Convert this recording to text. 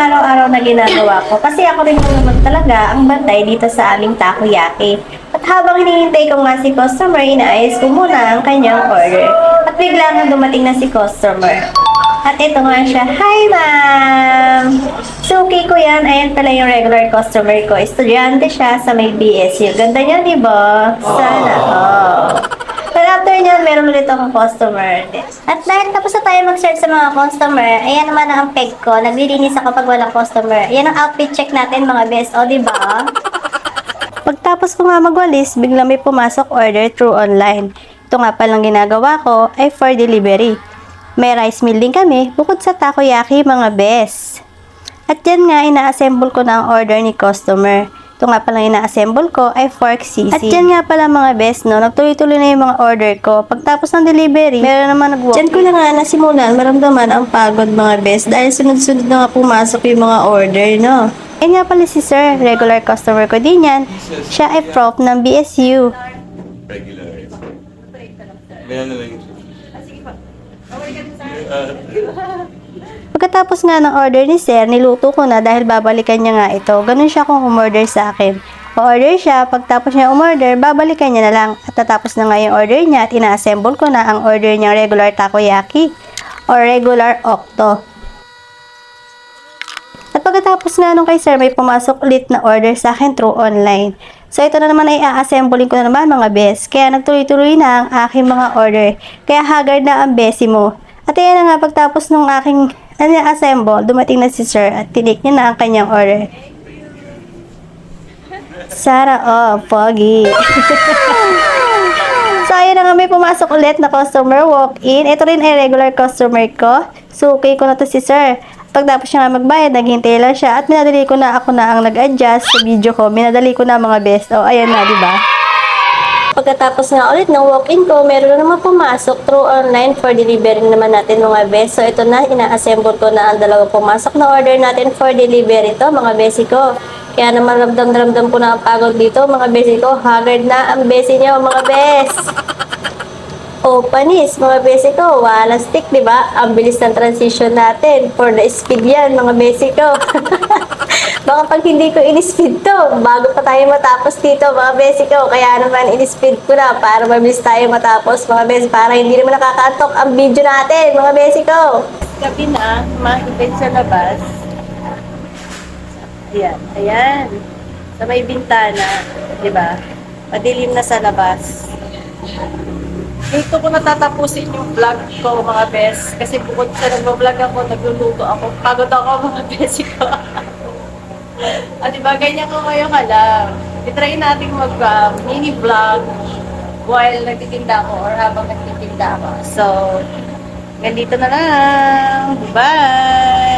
araw-araw na ginagawa ko. Kasi ako rin naman talaga ang bantay dito sa aming takoyaki. At habang hinihintay ko nga si customer, inaayos ko muna ang kanyang order. At bigla nga dumating na si customer. At ito nga siya, "Hi ma'am! Suki ko yan." Ayan pala yung regular customer ko. Estudyante siya sa may BSU. Ganda niya, di ba? Sana, But after niyan, meron ulit akong customer. At dahil tapos na tayo mag-search sa mga customer, ayan naman ang peg ko. Naglilinis ako pag walang customer. Ayan ang outfit check natin mga best. O, di ba? Pagtapos ko nga magwalis, bigla may pumasok order through online. Ito nga palang ginagawa ko ay for delivery. May rice meal din kami, bukod sa takoyaki mga best. At yan nga, ina-assemble ko na ang order ni customer. Ito nga palang ina-assemble ko ay fork sisig. At yan nga pala mga best, no, nagtuloy-tuloy na yung mga order ko. Pagtapos ng delivery, meron naman nag-walk. Diyan ko lang nga nasimulan, maramdaman ang pagod mga best dahil sunod-sunod na nga pumasok yung mga order, no. Yan nga pala si sir, regular customer ko din yan. Siya ay prof ng BSU. Regular. May ano lang yun. Pagkatapos nga ng order ni sir, niluto ko na dahil babalikan niya nga ito. Ganun siya kung umorder sa akin. O-order siya, pagtapos niya umorder, babalikan niya na lang. At tatapos na nga yung order niya at ina-assemble ko na ang order niyang regular takoyaki or regular octo. At pagkatapos nga nung kay sir, may pumasok ulit na order sa akin through online. So ito na naman ay a-assembling ko na naman mga bes. Kaya nagtuloy-tuloy na ang aking mga order. Kaya haggard na ang besi mo. At ayan na nga, pagtapos nung aking assemble, dumating na si sir at tinik niya na ang kanyang order. Sara, pogi. So ayun na nga, may pumasok ulit na customer walk-in. Ito rin ay regular customer ko. Suki ko na to si sir. Pagtapos siya nga magbayad, naghintay lang siya at minadali ko na, ako na ang nag-adjust sa video ko. Minadali ko na mga best. O, ayan na, di ba? Pagkatapos nga ulit ng walk-in ko, meron na naman pumasok through online for delivery naman natin mga best. So, ito na, ina-assemble ko na ang dalawang pumasok na order natin for delivery to mga besi ko. Kaya naman ramdam-ramdam ko na ang pagod dito mga besi ko. Haggard na ang besi niyo mga best. O, panis, mga besi ko, walang stick, di ba? Ang bilis ng transition natin. For the speed yan, mga besi ko. Baka pag hindi ko in-speed to, bago pa tayo matapos dito, mga besi ko. Kaya naman, in-speed ko na para mabilis tayo matapos, mga besi. Para hindi naman nakakaantok ang video natin, mga besi ko. Gabi na, mahigpit sa labas. Ayan, ayan. Sa may bintana, di ba? Madilim na sa labas. Dito ko natatapusin yung vlog ko mga bes. Kasi bukod sa nag-vlog ako, nagluluto ako. Pagod ako mga besi ko. At diba, ganyan ko ngayon ka lang. I-try natin mag-mini vlog while nagtitinda ako or habang nagtitinda ako. So, ganito na lang. Bye!